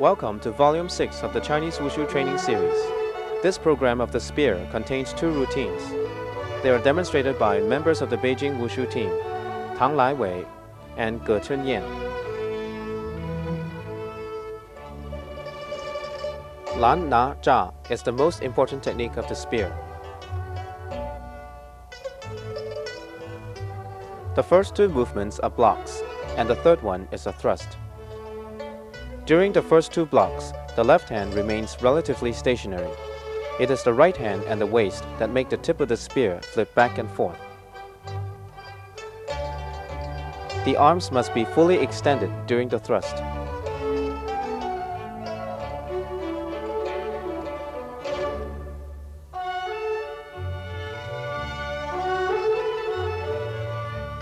Welcome to Volume 6 of the Chinese Wushu Training Series. This program of the spear contains two routines. They are demonstrated by members of the Beijing Wushu team, Tang Laiwei and Ge Chunyan. Lan Na Zha is the most important technique of the spear. The first two movements are blocks, and the third one is a thrust. During the first two blocks, the left hand remains relatively stationary. It is the right hand and the waist that make the tip of the spear flip back and forth. The arms must be fully extended during the thrust.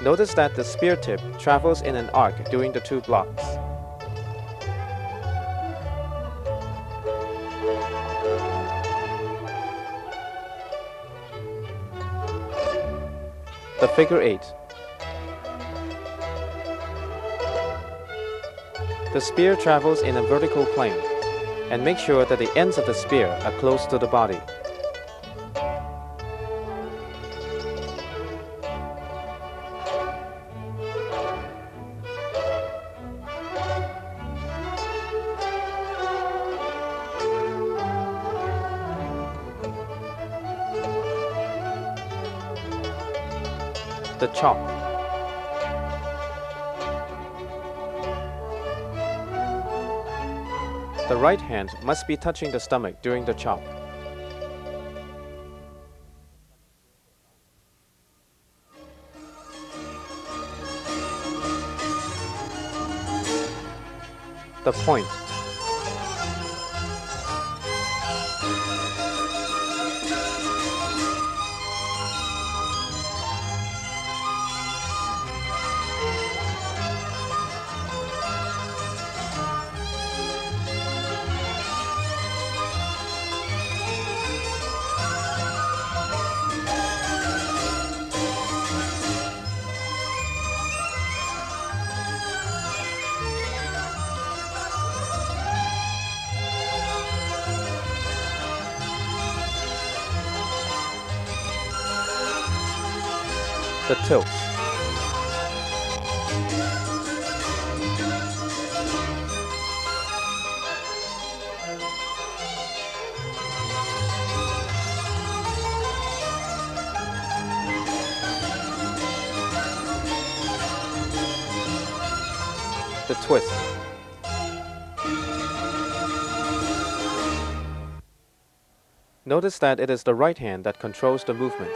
Notice that the spear tip travels in an arc during the two blocks. The figure 8. The spear travels in a vertical plane, and make sure that the ends of the spear are close to the body. The chop. The right hand must be touching the stomach during the chop. The point. The tilt. The twist. Notice that it is the right hand that controls the movement.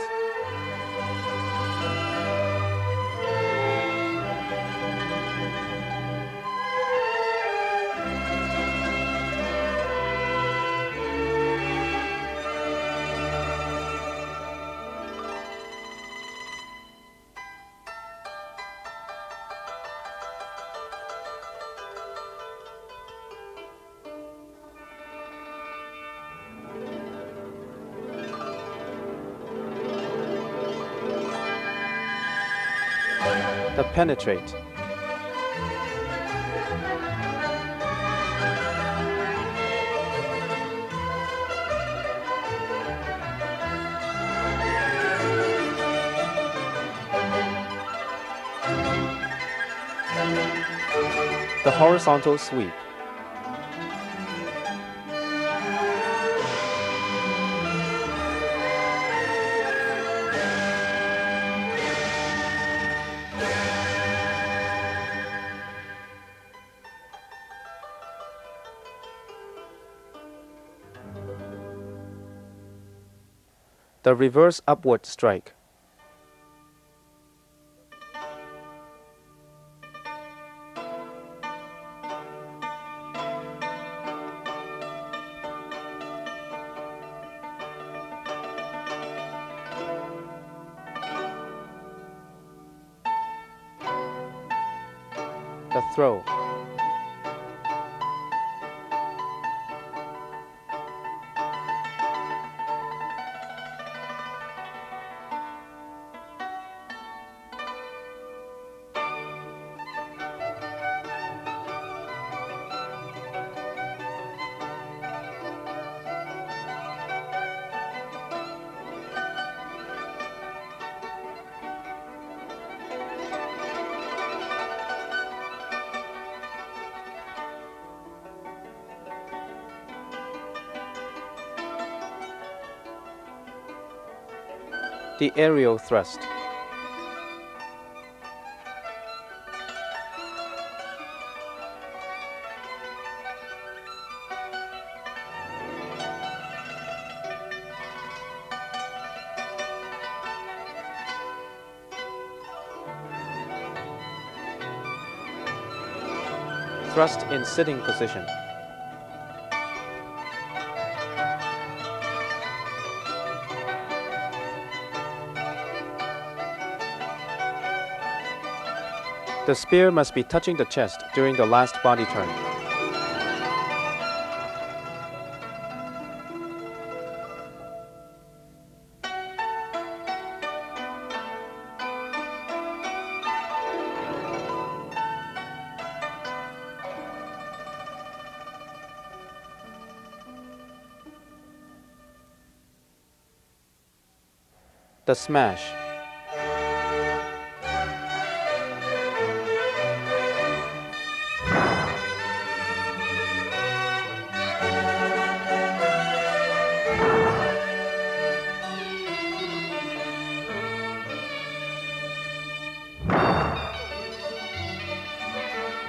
The penetrate. The horizontal sweep. The reverse upward strike. The throw. The aerial thrust. Thrust in sitting position. The spear must be touching the chest during the last body turn. The smash.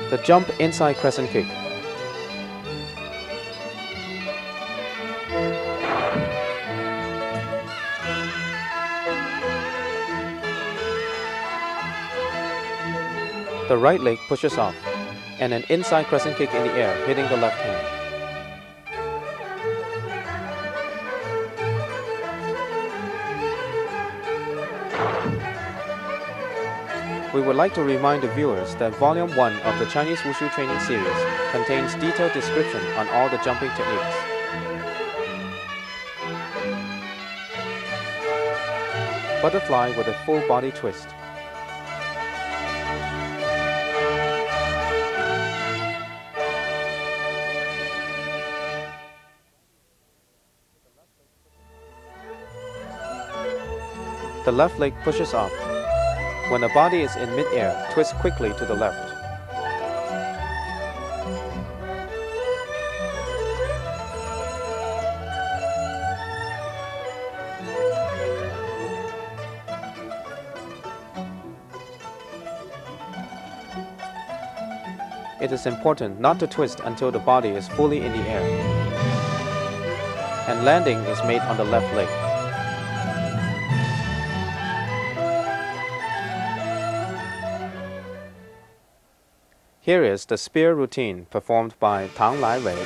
The jump inside crescent kick. The right leg pushes off, and an inside crescent kick in the air hitting the left hand. We would like to remind the viewers that Volume 1 of the Chinese Wushu Training Series contains detailed description on all the jumping techniques. Butterfly with a full body twist. The left leg pushes off. When the body is in mid-air, twist quickly to the left. It is important not to twist until the body is fully in the air, and landing is made on the left leg. Here is the spear routine performed by Tang Lai Wei.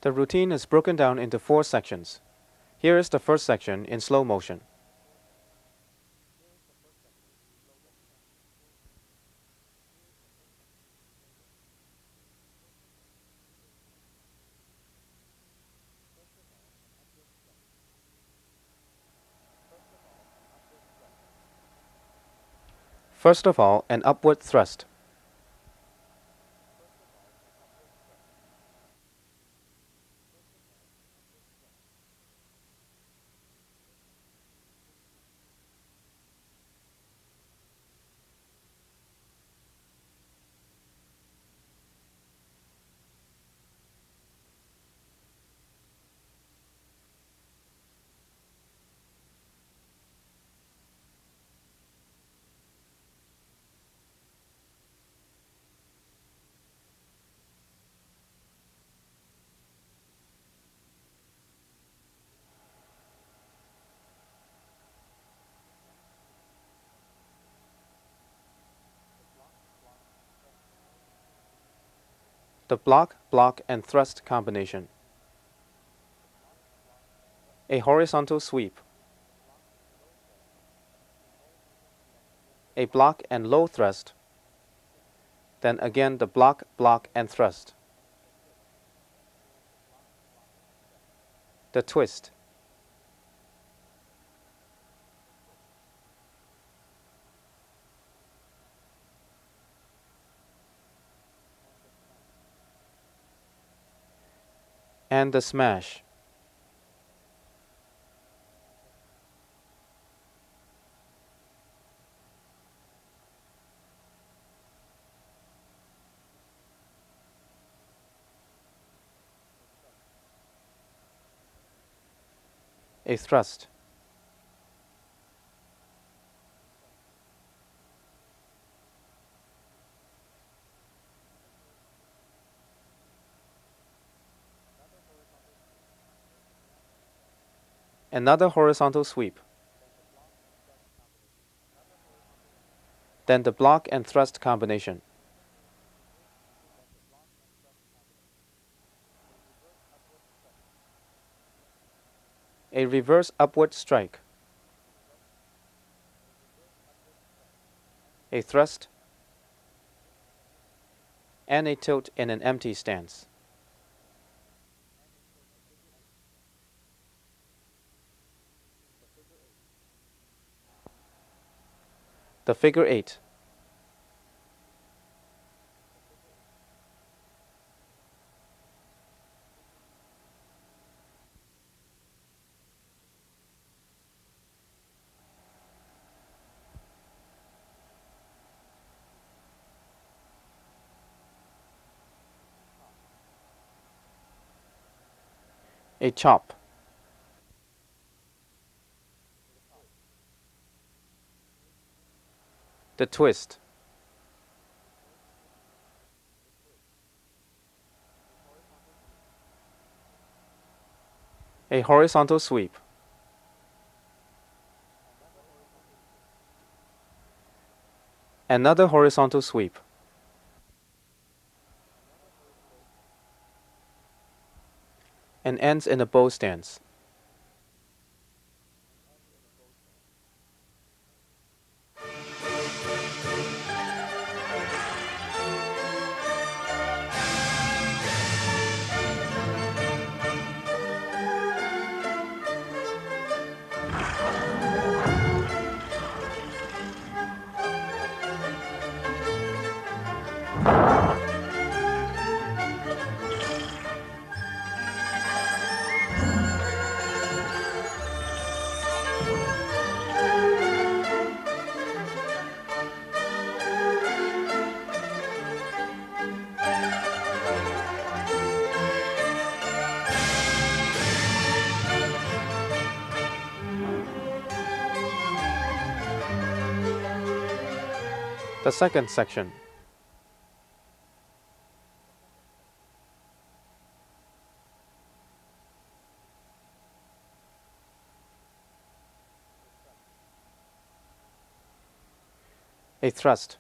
The routine is broken down into 4 sections. Here is the first section in slow motion. First of all, an upward thrust. The block, block, and thrust combination. A horizontal sweep. A block and low thrust. Then again the block, block, and thrust. The twist. And the smash. A thrust. Another horizontal sweep. Then the block and thrust combination. A reverse upward strike. A thrust. And a tilt in an empty stance. The figure 8. A chop. The twist. A horizontal sweep. Another horizontal sweep. And ends in a bow stance. The second section. A thrust.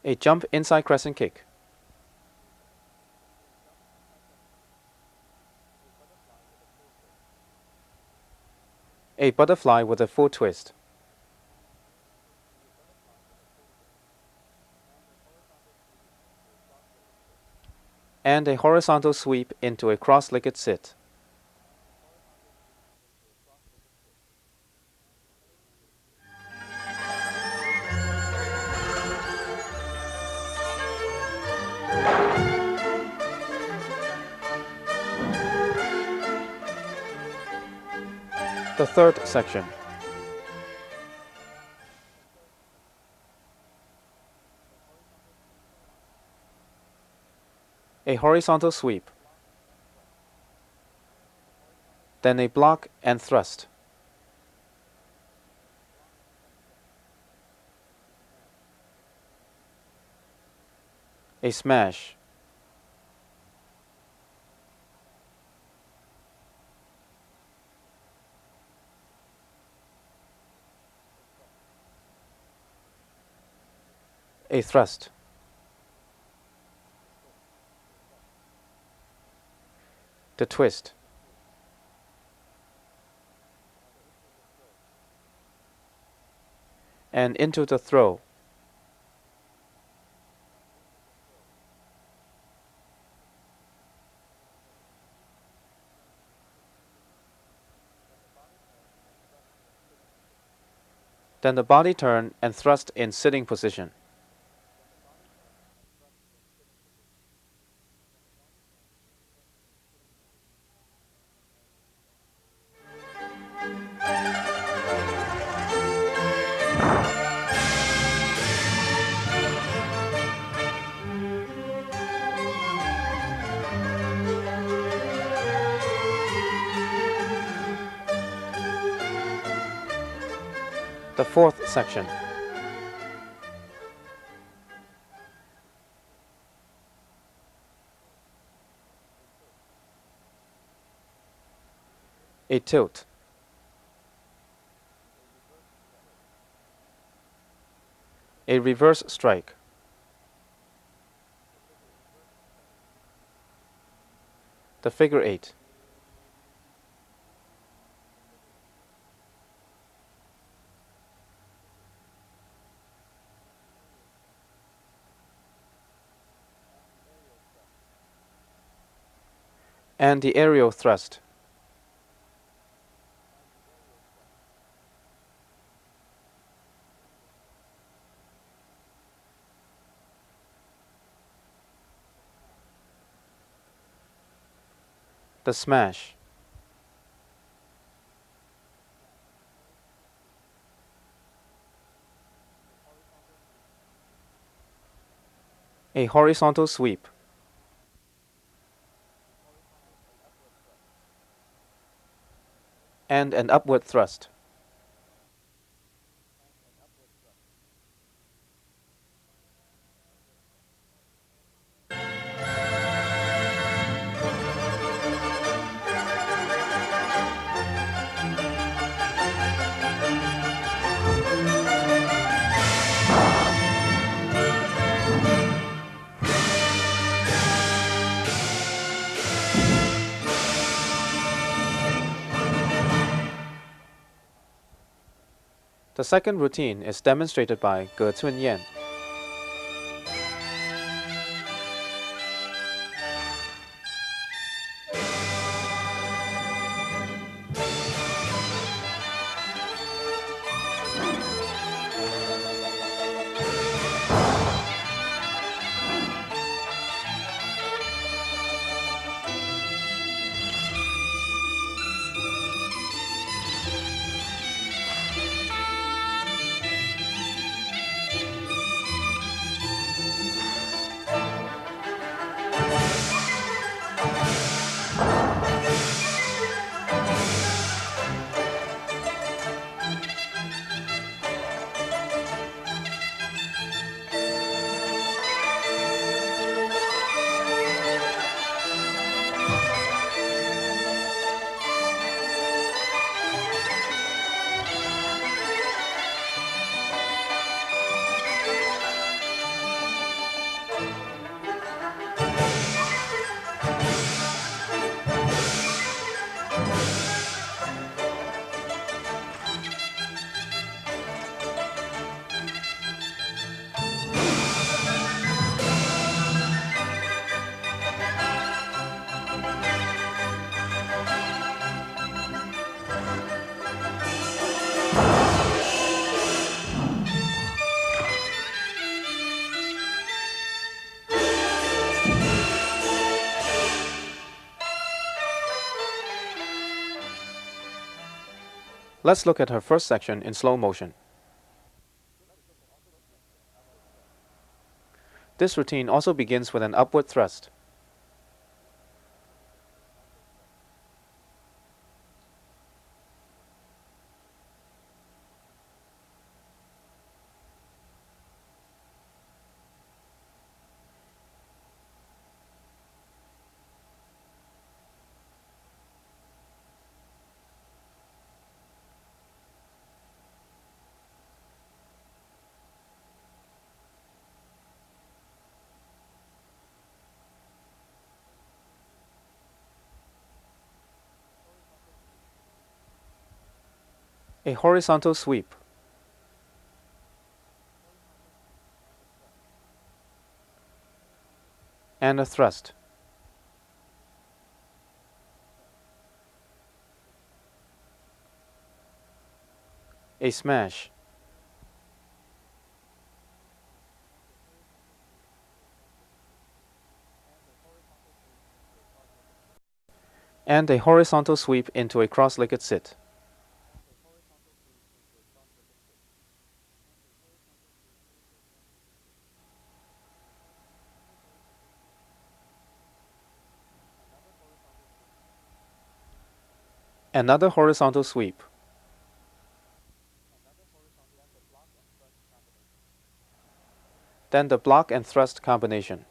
A jump inside crescent kick. A butterfly with a full twist. And a horizontal sweep into a cross-legged sit. The third section. A horizontal sweep. Then a block and thrust. A smash. A thrust. The twist. And into the throw. Then the body turn and thrust in sitting position. The fourth section. A tilt. A reverse strike. The figure eight. And the aerial thrust. The smash. A horizontal sweep. And an upward thrust. The second routine is demonstrated by Ge Cunyan. Let's look at her first section in slow motion. This routine also begins with an upward thrust. A horizontal sweep. And a thrust. A smash. And a horizontal sweep into a cross-legged sit. Another horizontal sweep. Then the block and thrust combination.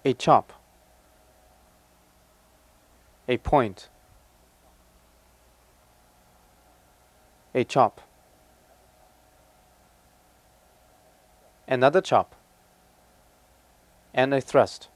A chop. A point. A chop. Another chop. And a thrust.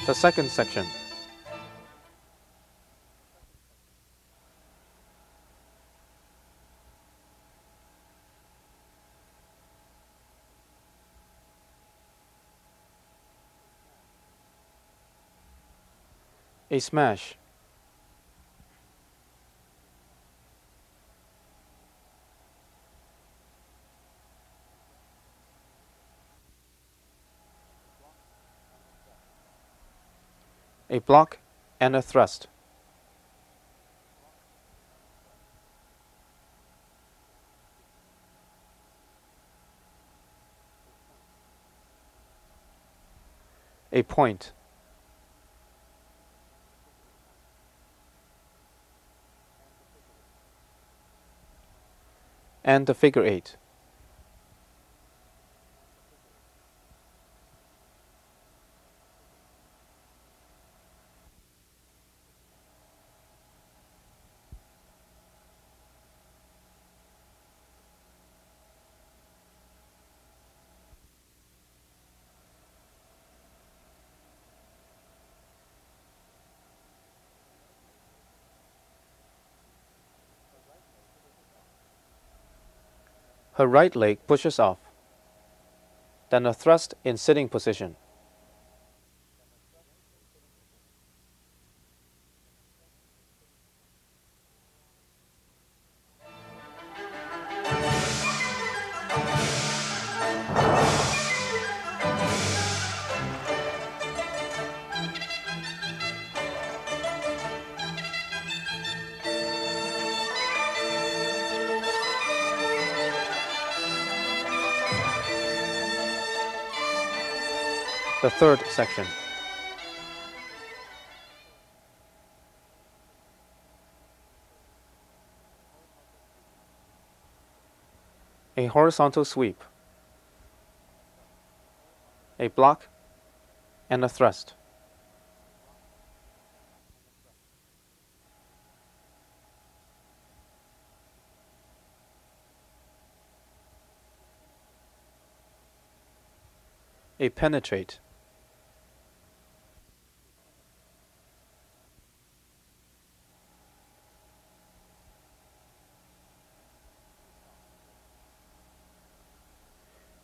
The second section. A smash. A block and a thrust. A point. And the figure eight. Her right leg pushes off. Then a thrust in sitting position. The third section. A horizontal sweep. A block and a thrust. A penetrate.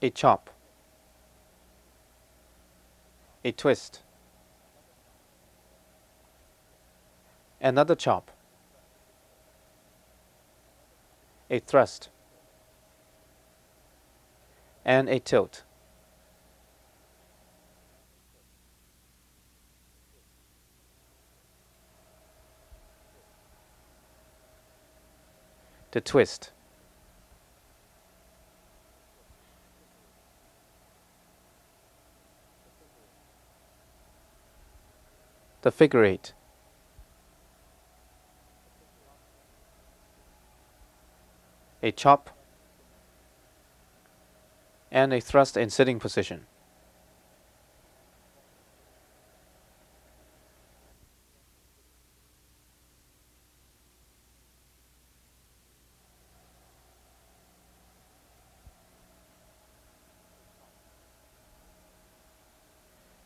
A chop. A twist. another chop, a thrust, and a tilt. The twist, the figure eight, a chop, and a thrust in sitting position.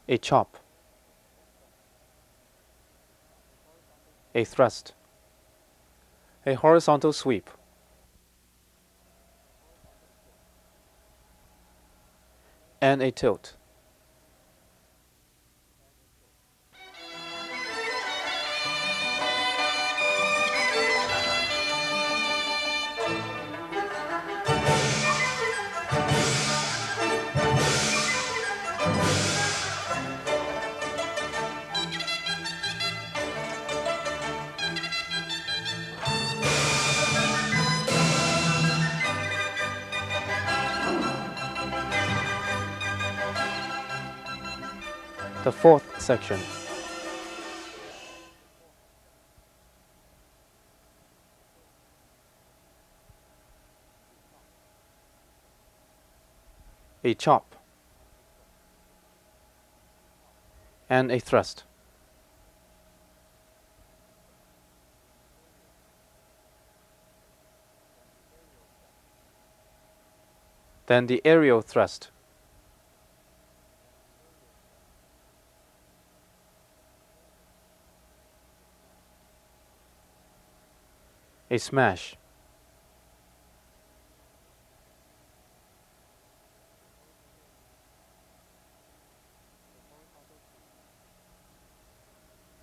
A chop, a thrust, a horizontal sweep, and a tilt. The fourth section, a chop, and a thrust. Then the aerial thrust, a smash,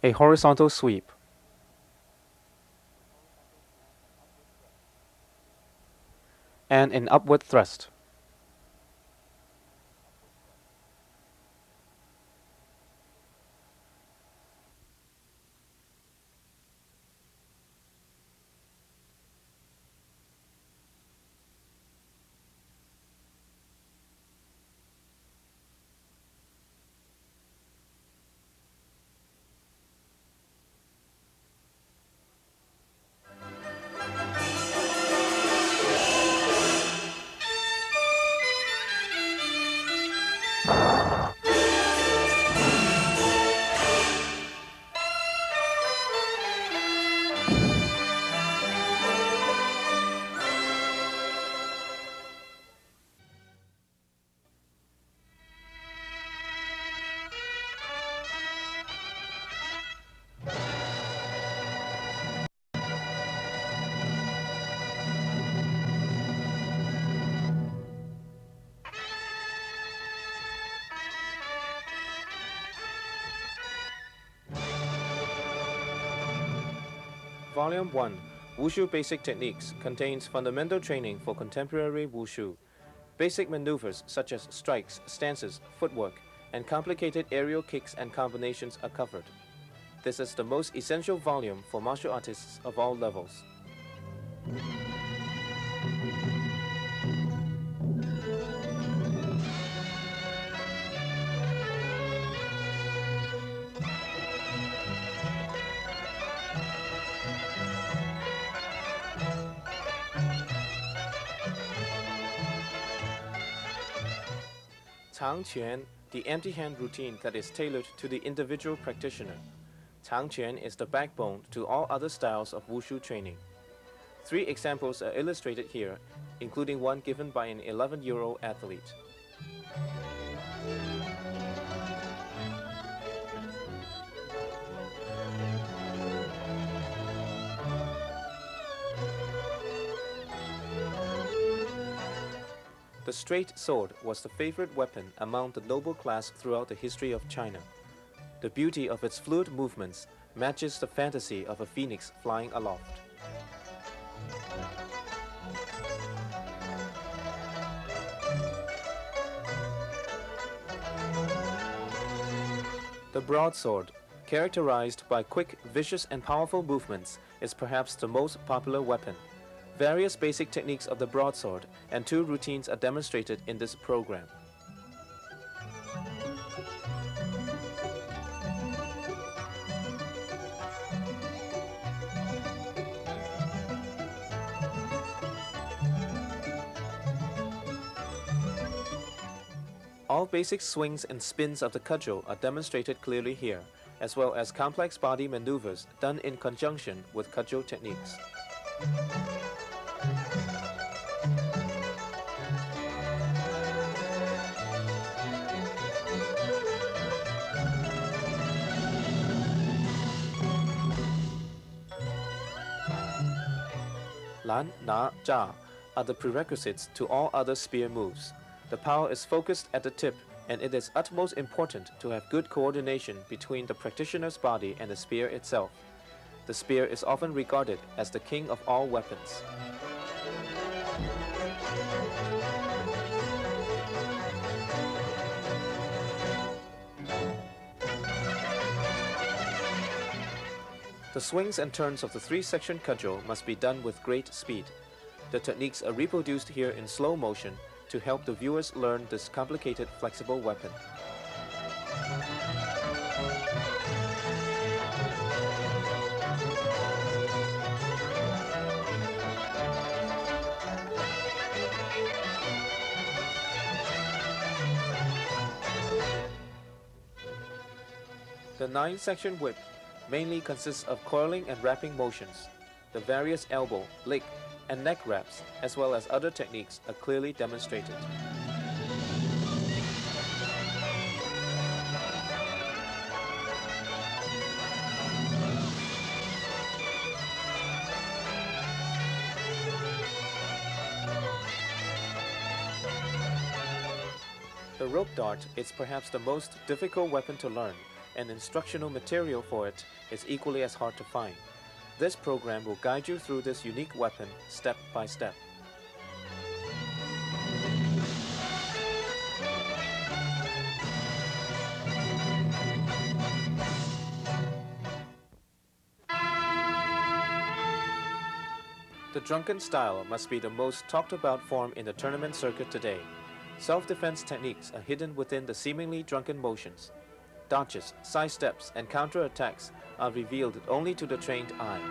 a horizontal sweep, and an upward thrust. Volume 1, Wushu Basic Techniques, contains fundamental training for contemporary Wushu. Basic maneuvers such as strikes, stances, footwork, and complicated aerial kicks and combinations are covered. This is the most essential volume for martial artists of all levels. Changquan, the empty hand routine that is tailored to the individual practitioner. Changquan is the backbone to all other styles of Wushu training. 3 examples are illustrated here, including one given by an 11-year-old athlete. The straight sword was the favorite weapon among the noble class throughout the history of China. The beauty of its fluid movements matches the fantasy of a phoenix flying aloft. The broadsword, characterized by quick, vicious, and powerful movements, is perhaps the most popular weapon. Various basic techniques of the broadsword and 2 routines are demonstrated in this program. All basic swings and spins of the cudgel are demonstrated clearly here, as well as complex body maneuvers done in conjunction with cudgel techniques. Lan, Na, Zha are the prerequisites to all other spear moves. The power is focused at the tip, and it is utmost important to have good coordination between the practitioner's body and the spear itself. The spear is often regarded as the king of all weapons. The swings and turns of the 3-section cudgel must be done with great speed. The techniques are reproduced here in slow motion to help the viewers learn this complicated flexible weapon. The 9-section whip mainly consists of coiling and wrapping motions. The various elbow, leg, and neck wraps, as well as other techniques, are clearly demonstrated. The rope dart is perhaps the most difficult weapon to learn, and instructional material for it is equally as hard to find. This program will guide you through this unique weapon step by step. The drunken style must be the most talked about form in the tournament circuit today. Self-defense techniques are hidden within the seemingly drunken motions. Dodges, side steps, and counter-attacks are revealed only to the trained eye.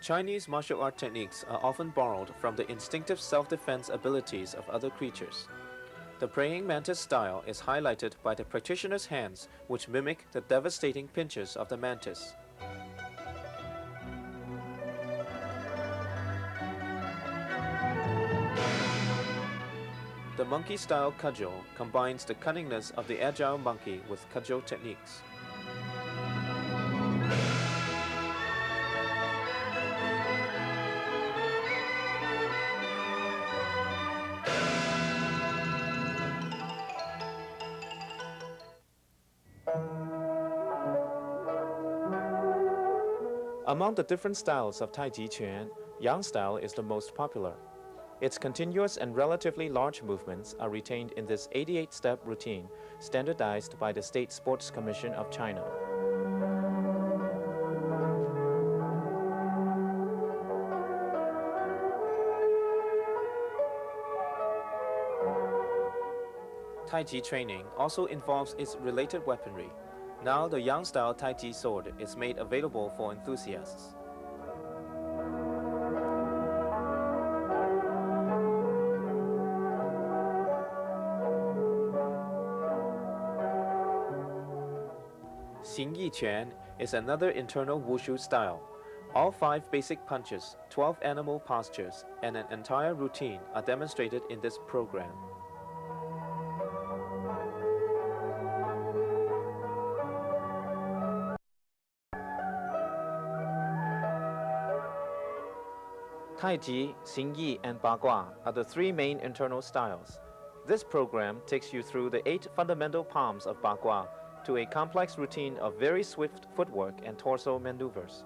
Chinese martial art techniques are often borrowed from the instinctive self-defense abilities of other creatures. The praying mantis style is highlighted by the practitioner's hands, which mimic the devastating pinches of the mantis. The monkey-style cudgel combines the cunningness of the agile monkey with cudgel techniques. Among the different styles of Tai Chi Quan, Yang style is the most popular. Its continuous and relatively large movements are retained in this 88-step routine, standardized by the State Sports Commission of China. Tai Chi training also involves its related weaponry. Now the Yang-style Tai Chi sword is made available for enthusiasts. Xing Yi Quan is another internal wushu style. All 5 basic punches, 12 animal postures, and an entire routine are demonstrated in this program. Taiji, Xingyi, and Bagua are the three main internal styles. This program takes you through the 8 fundamental palms of Bagua to a complex routine of very swift footwork and torso maneuvers.